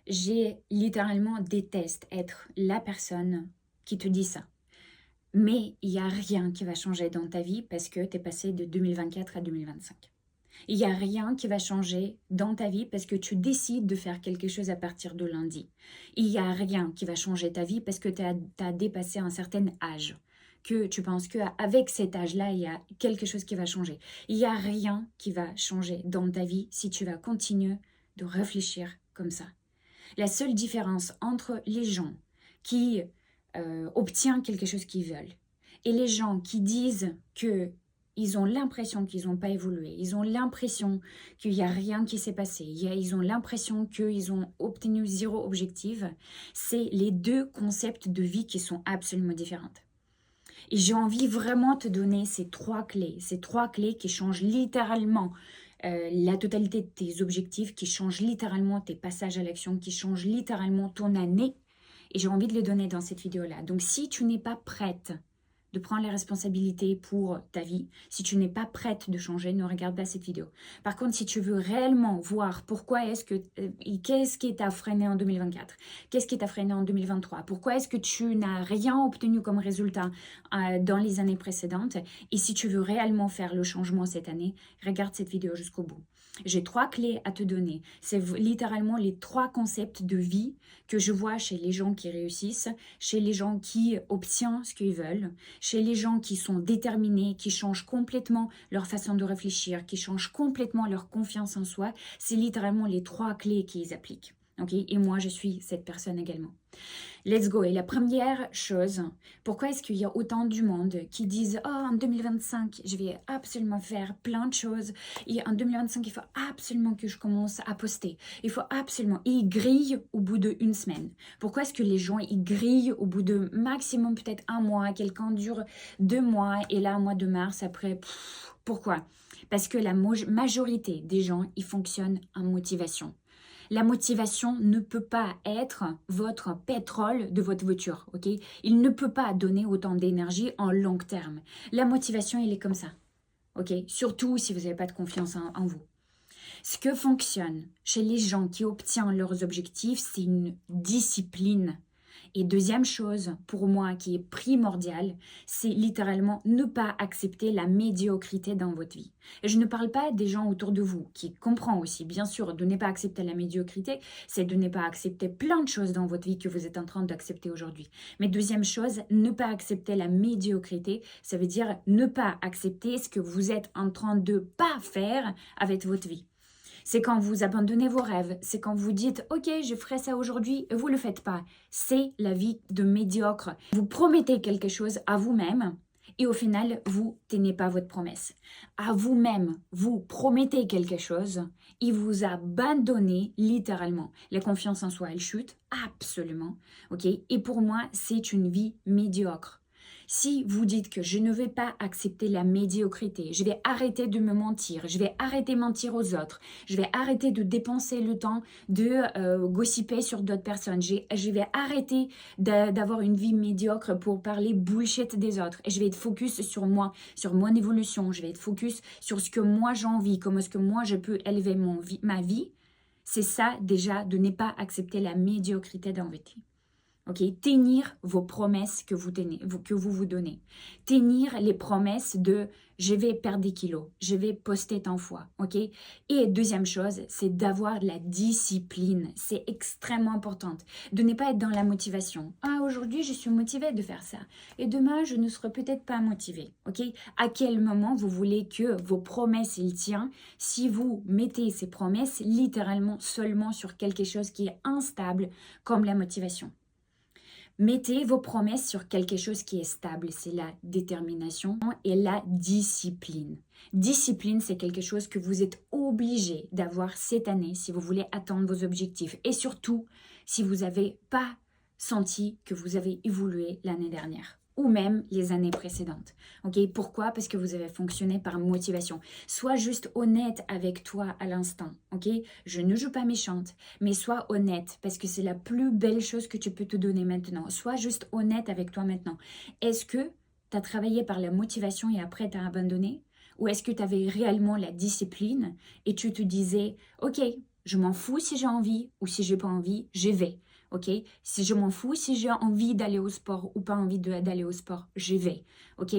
j'ai littéralement déteste être la personne qui te dit ça. Mais il y a rien qui va changer dans ta vie parce que tu es passé de 2024 à 2025. Il y a rien qui va changer dans ta vie parce que tu décides de faire quelque chose à partir de lundi. Il y a rien qui va changer ta vie parce que tu as dépassé un certain âge. Que tu penses qu'avec cet âge-là, il y a quelque chose qui va changer. Il y a rien qui va changer dans ta vie si tu vas continuer de réfléchir comme ça. La seule différence entre les gens qui obtiennent quelque chose qu'ils veulent et les gens qui disent que ils ont l'impression qu'ils n'ont pas évolué, ils ont l'impression qu'il n'y a rien qui s'est passé, ils ont l'impression qu'ils ont obtenu zéro objectif, c'est les deux concepts de vie qui sont absolument différents. Et j'ai envie vraiment de te donner ces trois clés qui changent littéralement la totalité de tes objectifs, qui changent littéralement tes passages à l'action, qui changent littéralement ton année. Et j'ai envie de les donner dans cette vidéo-là. Donc si tu n'es pas prête de prendre les responsabilités pour ta vie, si tu n'es pas prête de changer, ne regarde pas cette vidéo. Par contre, si tu veux réellement voir pourquoi est-ce que, qu'est-ce qui t'a freiné en 2024, qu'est-ce qui t'a freiné en 2023, pourquoi est-ce que tu n'as rien obtenu comme résultat dans les années précédentes, et si tu veux réellement faire le changement cette année, regarde cette vidéo jusqu'au bout. J'ai trois clés à te donner. C'est littéralement les trois concepts de vie que je vois chez les gens qui réussissent, chez les gens qui obtiennent ce qu'ils veulent, chez les gens qui sont déterminés, qui changent complètement leur façon de réfléchir, qui changent complètement leur confiance en soi. C'est littéralement les trois clés qu'ils appliquent. Okay? Et moi, je suis cette personne également. Let's go. Et la première chose, pourquoi est-ce qu'il y a autant du monde qui disent « Oh, en 2025, je vais absolument faire plein de choses. Et en 2025, il faut absolument que je commence à poster. Il faut absolument... » Et ils grillent au bout d'une semaine. Pourquoi est-ce que les gens, ils grillent au bout de maximum peut-être un mois, quelqu'un dure 2 mois, et là, mois de mars, après... Pourquoi? Parce que la majorité des gens, ils fonctionnent en motivation. La motivation ne peut pas être votre pétrole de votre voiture, ok? Il ne peut pas donner autant d'énergie en long terme. La motivation, elle est comme ça, ok? Surtout si vous n'avez pas de confiance en vous. Ce que fonctionne chez les gens qui obtiennent leurs objectifs, c'est une discipline. Et deuxième chose, pour moi, qui est primordiale, c'est littéralement ne pas accepter la médiocrité dans votre vie. Et je ne parle pas des gens autour de vous, qui comprennent aussi, bien sûr, de ne pas accepter la médiocrité, c'est de ne pas accepter plein de choses dans votre vie que vous êtes en train d'accepter aujourd'hui. Mais deuxième chose, ne pas accepter la médiocrité, ça veut dire ne pas accepter ce que vous êtes en train de pas faire avec votre vie. C'est quand vous abandonnez vos rêves, c'est quand vous dites « Ok, je ferai ça aujourd'hui » et vous ne le faites pas. C'est la vie de médiocre. Vous promettez quelque chose à vous-même et au final, vous ne tenez pas votre promesse. À vous-même, vous promettez quelque chose et vous abandonnez littéralement. La confiance en soi, elle chute absolument. Ok. Et pour moi, c'est une vie médiocre. Si vous dites que je ne vais pas accepter la médiocrité, je vais arrêter de me mentir, je vais arrêter de mentir aux autres, je vais arrêter de dépenser le temps de gossiper sur d'autres personnes, je vais arrêter d'avoir une vie médiocre pour parler bullshit des autres et je vais être focus sur moi, sur mon évolution, je vais être focus sur ce que moi j'ai envie, comment est-ce que moi je peux élever ma vie. C'est ça déjà de ne pas accepter la médiocrité dans votre vie. Ok, tenir vos promesses que vous vous donnez. Tenir les promesses de je vais perdre des kilos, je vais poster tant fois. Ok. Et deuxième chose, c'est d'avoir de la discipline. C'est extrêmement important. De ne pas être dans la motivation. Ah, aujourd'hui, je suis motivée de faire ça. Et demain, je ne serai peut-être pas motivée. Ok. À quel moment vous voulez que vos promesses ils tiennent si vous mettez ces promesses littéralement seulement sur quelque chose qui est instable comme la motivation? Mettez vos promesses sur quelque chose qui est stable, c'est la détermination et la discipline. Discipline, c'est quelque chose que vous êtes obligé d'avoir cette année si vous voulez atteindre vos objectifs. Et surtout, si vous n'avez pas senti que vous avez évolué l'année dernière ou même les années précédentes. Ok? Pourquoi? Parce que vous avez fonctionné par motivation. Sois juste honnête avec toi à l'instant. Ok? Je ne joue pas méchante, mais sois honnête parce que c'est la plus belle chose que tu peux te donner maintenant. Sois juste honnête avec toi maintenant. Est-ce que tu as travaillé par la motivation et après tu as abandonné? Ou est-ce que tu avais réellement la discipline et tu te disais, ok, Je m'en fous si j'ai envie ou si j'ai pas envie, je vais. Ok? Si je m'en fous si j'ai envie d'aller au sport ou pas envie d'aller au sport, je vais. Ok?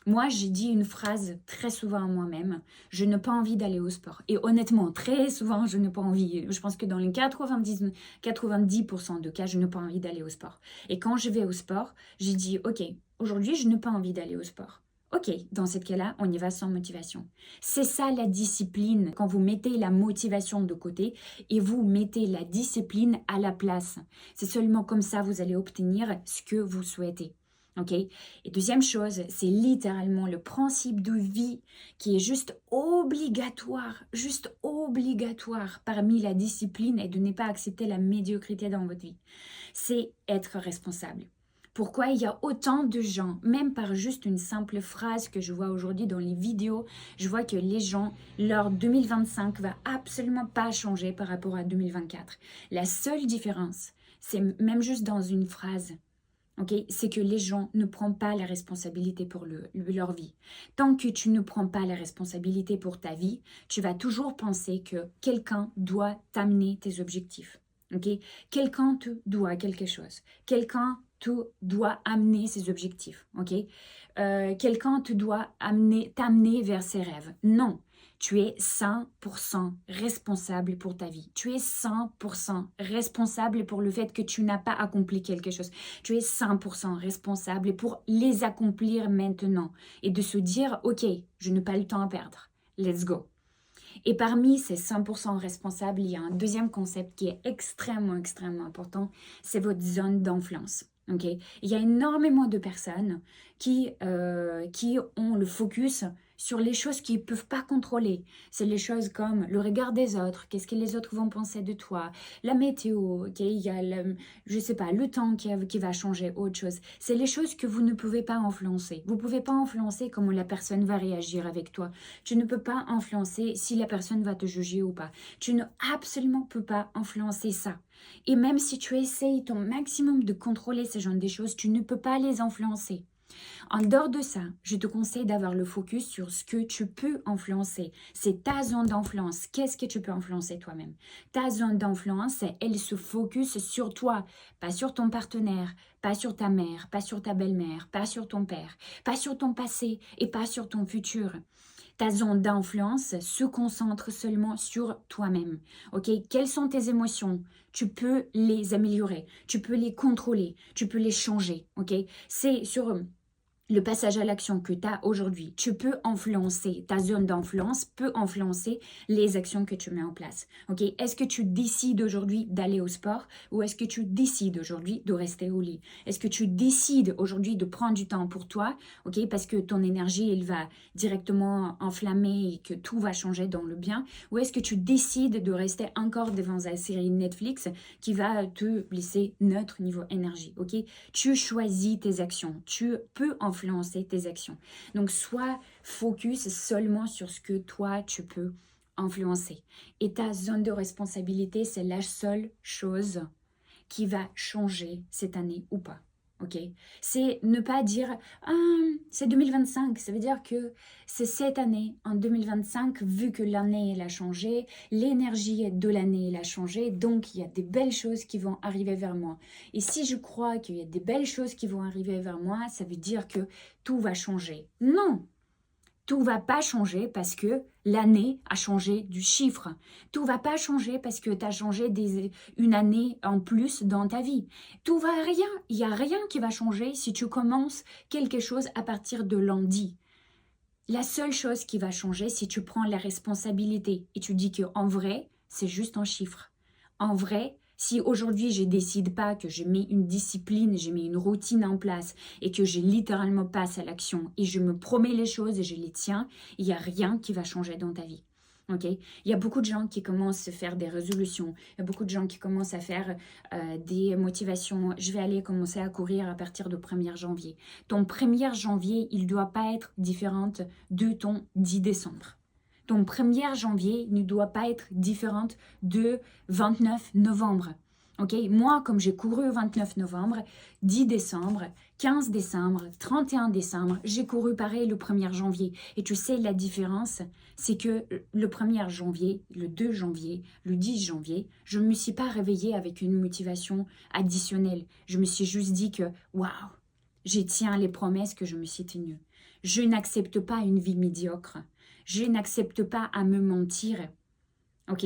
Moi, j'ai dit une phrase très souvent à moi-même, je n'ai pas envie d'aller au sport. Et honnêtement, très souvent, je n'ai pas envie. Je pense que dans les 90% de cas, je n'ai pas envie d'aller au sport. Et quand je vais au sport, j'ai dit, ok, aujourd'hui, je n'ai pas envie d'aller au sport. Ok, dans ce cas-là, on y va sans motivation. C'est ça la discipline, quand vous mettez la motivation de côté et vous mettez la discipline à la place. C'est seulement comme ça vous allez obtenir ce que vous souhaitez. Ok? Et deuxième chose, c'est littéralement le principe de vie qui est juste obligatoire parmi la discipline et de ne pas accepter la médiocrité dans votre vie. C'est être responsable. Pourquoi il y a autant de gens, même par juste une simple phrase que je vois aujourd'hui dans les vidéos, je vois que les gens, leur 2025 va absolument pas changer par rapport à 2024. La seule différence, c'est même juste dans une phrase, okay, c'est que les gens ne prennent pas la responsabilité pour leur vie. Tant que tu ne prends pas la responsabilité pour ta vie, tu vas toujours penser que quelqu'un doit t'amener tes objectifs. Okay? Quelqu'un te doit quelque chose. Quelqu'un te doit amener ses objectifs. Okay? Quelqu'un te doit t'amener vers ses rêves. Non. Tu es 100% responsable pour ta vie. Tu es 100% responsable pour le fait que tu n'as pas accompli quelque chose. Tu es 100% responsable pour les accomplir maintenant et de se dire, ok, je n'ai pas le temps à perdre. Let's go. Et parmi ces 100% responsables, il y a un deuxième concept qui est extrêmement important, c'est votre zone d'influence. Okay? Il y a énormément de personnes qui ont le focus sur les choses qu'ils ne peuvent pas contrôler. C'est les choses comme le regard des autres, qu'est-ce que les autres vont penser de toi, la météo, okay? Il y a je sais pas, le temps qui va changer, autre chose. C'est les choses que vous ne pouvez pas influencer. Vous ne pouvez pas influencer comment la personne va réagir avec toi. Tu ne peux pas influencer si la personne va te juger ou pas. Tu ne absolument peux pas influencer ça. Et même si tu essayes ton maximum de contrôler ce genre de choses, tu ne peux pas les influencer. En dehors de ça, je te conseille d'avoir le focus sur ce que tu peux influencer. C'est ta zone d'influence. Qu'est-ce que tu peux influencer toi-même? Ta zone d'influence, elle se focus sur toi, pas sur ton partenaire, pas sur ta mère, pas sur ta belle-mère, pas sur ton père, pas sur ton passé et pas sur ton futur. Ta zone d'influence se concentre seulement sur toi-même. Ok? Quelles sont tes émotions? Tu peux les améliorer, tu peux les contrôler, tu peux les changer. Ok? C'est sur le passage à l'action que tu as aujourd'hui, tu peux influencer, ta zone d'influence peut influencer les actions que tu mets en place. Ok? Est-ce que tu décides aujourd'hui d'aller au sport ou est-ce que tu décides aujourd'hui de rester au lit? Est-ce que tu décides aujourd'hui de prendre du temps pour toi, ok? Parce que ton énergie, elle va directement enflammer et que tout va changer dans le bien? Ou est-ce que tu décides de rester encore devant la série Netflix qui va te laisser neutre niveau énergie, ok? Tu choisis tes actions, tu peux influencer tes actions. Donc, sois focus seulement sur ce que toi, tu peux influencer. Et ta zone de responsabilité, c'est la seule chose qui va changer cette année ou pas. Ok? C'est ne pas dire c'est 2025, ça veut dire que c'est cette année, en 2025, vu que l'année elle a changé, l'énergie de l'année elle a changé, donc il y a des belles choses qui vont arriver vers moi. Et si je crois qu'il y a des belles choses qui vont arriver vers moi, ça veut dire que tout va changer. Non! Tout va pas changer parce que l'année a changé du chiffre. Tout va pas changer parce que tu as changé une année en plus dans ta vie. Tout va rien. Il n'y a rien qui va changer si tu commences quelque chose à partir de lundi. La seule chose qui va changer, si tu prends la responsabilité et tu dis que en vrai, c'est juste un chiffre. En vrai, si aujourd'hui je décide pas que je mets une discipline, je mets une routine en place et que je littéralement passe à l'action et je me promets les choses et je les tiens, il n'y a rien qui va changer dans ta vie. Okay? Il y a beaucoup de gens qui commencent à faire des résolutions, il y a beaucoup de gens qui commencent à faire des motivations. Je vais aller commencer à courir à partir du 1er janvier. Ton 1er janvier, il ne doit pas être différent de ton 10 décembre. Ton 1er janvier ne doit pas être différente de 29 novembre. Ok, moi, comme j'ai couru le 29 novembre, 10 décembre, 15 décembre, 31 décembre, j'ai couru pareil le 1er janvier. Et tu sais, la différence, c'est que le 1er janvier, le 2 janvier, le 10 janvier, je ne me suis pas réveillée avec une motivation additionnelle. Je me suis juste dit que, waouh, je tiens les promesses que je me suis tenues. Je n'accepte pas une vie médiocre. Je n'accepte pas à me mentir. Ok?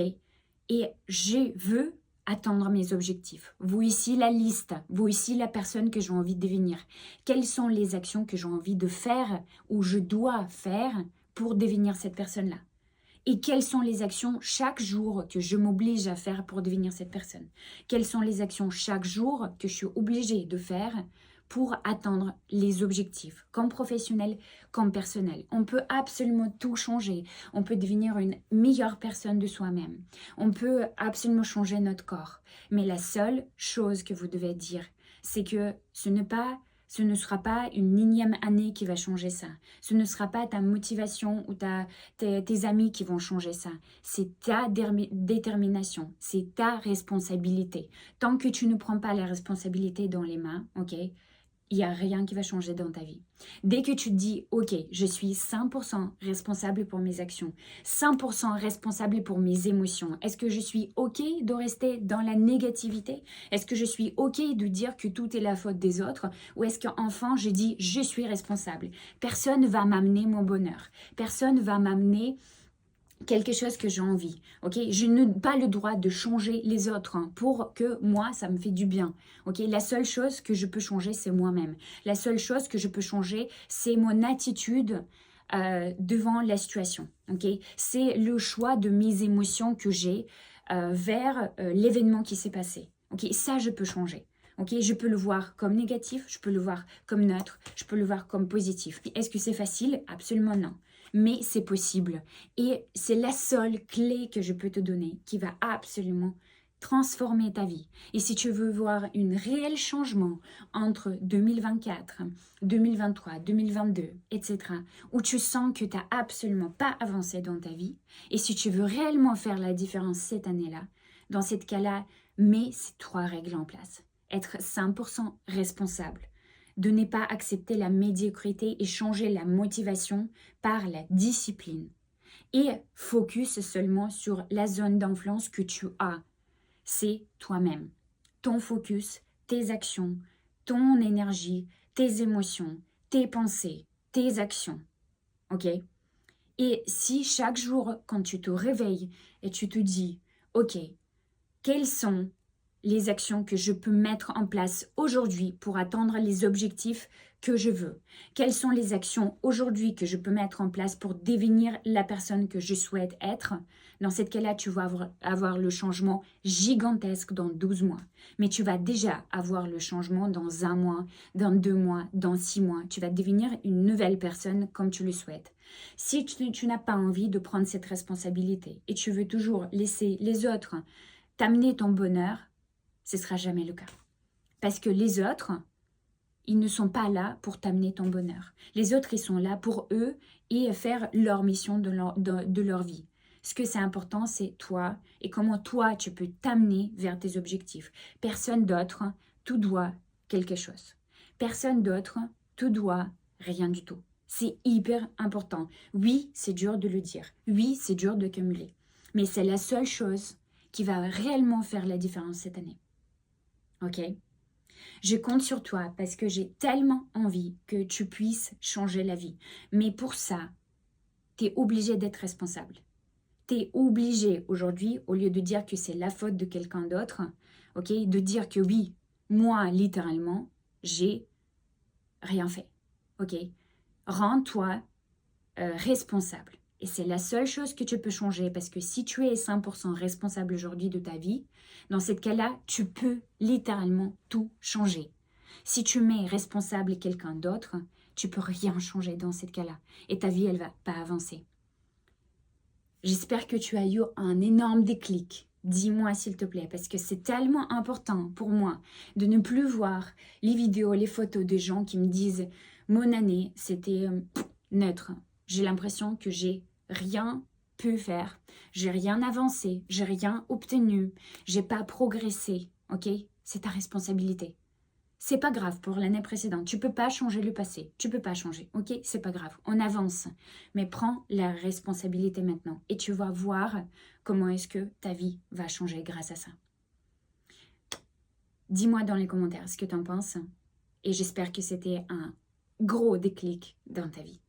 Et je veux atteindre mes objectifs. Voici la liste, voici la personne que j'ai envie de devenir. Quelles sont les actions que j'ai envie de faire ou je dois faire pour devenir cette personne-là? Et quelles sont les actions chaque jour que je m'oblige à faire pour devenir cette personne? Quelles sont les actions chaque jour que je suis obligée de faire pour atteindre les objectifs, comme professionnel, comme personnel? On peut absolument tout changer. On peut devenir une meilleure personne de soi-même. On peut absolument changer notre corps. Mais la seule chose que vous devez dire, c'est que ce ne sera pas une énième année qui va changer ça. Ce ne sera pas ta motivation ou tes amis qui vont changer ça. C'est ta détermination, c'est ta responsabilité. Tant que tu ne prends pas la responsabilité dans les mains, ok, il n'y a rien qui va changer dans ta vie. Dès que tu te dis, ok, je suis 100% responsable pour mes actions, 100% responsable pour mes émotions, est-ce que je suis ok de rester dans la négativité? Est-ce que je suis ok de dire que tout est la faute des autres? Ou est-ce qu'enfin je dis, je suis responsable? Personne ne va m'amener mon bonheur. Personne ne va m'amener quelque chose que j'ai envie, ok? Je n'ai pas le droit de changer les autres pour que moi, ça me fait du bien, ok? La seule chose que je peux changer, c'est moi-même. La seule chose que je peux changer, c'est mon attitude devant la situation, ok? C'est le choix de mes émotions que j'ai vers l'événement qui s'est passé, ok? Ça, je peux changer. Ok, je peux le voir comme négatif, je peux le voir comme neutre, je peux le voir comme positif. Est-ce que c'est facile? Absolument non. Mais c'est possible. Et c'est la seule clé que je peux te donner qui va absolument transformer ta vie. Et si tu veux voir un réel changement entre 2024, 2023, 2022, etc., où tu sens que tu n'as absolument pas avancé dans ta vie, et si tu veux réellement faire la différence cette année-là, dans ce cas-là, mets ces 3 règles en place. Être 100% responsable, de ne pas accepter la médiocrité et changer la motivation par la discipline. Et focus seulement sur la zone d'influence que tu as. C'est toi-même. Ton focus, tes actions, ton énergie, tes émotions, tes pensées, tes actions. Ok? Et si chaque jour, quand tu te réveilles et tu te dis, ok, quelles sont les actions que je peux mettre en place aujourd'hui pour atteindre les objectifs que je veux? Quelles sont les actions aujourd'hui que je peux mettre en place pour devenir la personne que je souhaite être? Dans ce cas-là, tu vas avoir le changement gigantesque dans 12 mois. Mais tu vas déjà avoir le changement dans 1 mois, dans 2 mois, dans 6 mois. Tu vas devenir une nouvelle personne comme tu le souhaites. Si tu n'as pas envie de prendre cette responsabilité et tu veux toujours laisser les autres t'amener ton bonheur, ce ne sera jamais le cas. Parce que les autres, ils ne sont pas là pour t'amener ton bonheur. Les autres, ils sont là pour eux et faire leur mission de leur vie. Ce que c'est important, c'est toi et comment toi, tu peux t'amener vers tes objectifs. Personne d'autre te doit quelque chose. Personne d'autre te doit rien du tout. C'est hyper important. Oui, c'est dur de le dire. Oui, c'est dur de cumuler. Mais c'est la seule chose qui va réellement faire la différence cette année. Ok? Je compte sur toi parce que j'ai tellement envie que tu puisses changer la vie. Mais pour ça, tu es obligé d'être responsable. Tu es obligé aujourd'hui, au lieu de dire que c'est la faute de quelqu'un d'autre, ok, de dire que oui, moi, littéralement, j'ai rien fait. Ok? Rends-toi responsable. Et c'est la seule chose que tu peux changer parce que si tu es 100% responsable aujourd'hui de ta vie, dans ce cas-là, tu peux littéralement tout changer. Si tu mets responsable quelqu'un d'autre, tu peux rien changer dans ce cas-là. Et ta vie, elle va pas avancer. J'espère que tu as eu un énorme déclic. Dis-moi s'il te plaît, parce que c'est tellement important pour moi de ne plus voir les vidéos, les photos des gens qui me disent « Mon année, c'était neutre. J'ai l'impression que j'ai rien pu faire, j'ai rien avancé, j'ai rien obtenu, j'ai pas progressé, ok? C'est ta responsabilité. C'est pas grave pour l'année précédente, tu peux pas changer le passé, tu peux pas changer, ok? C'est pas grave, on avance, mais prends la responsabilité maintenant et tu vas voir comment est-ce que ta vie va changer grâce à ça. Dis-moi dans les commentaires ce que tu en penses et j'espère que c'était un gros déclic dans ta vie.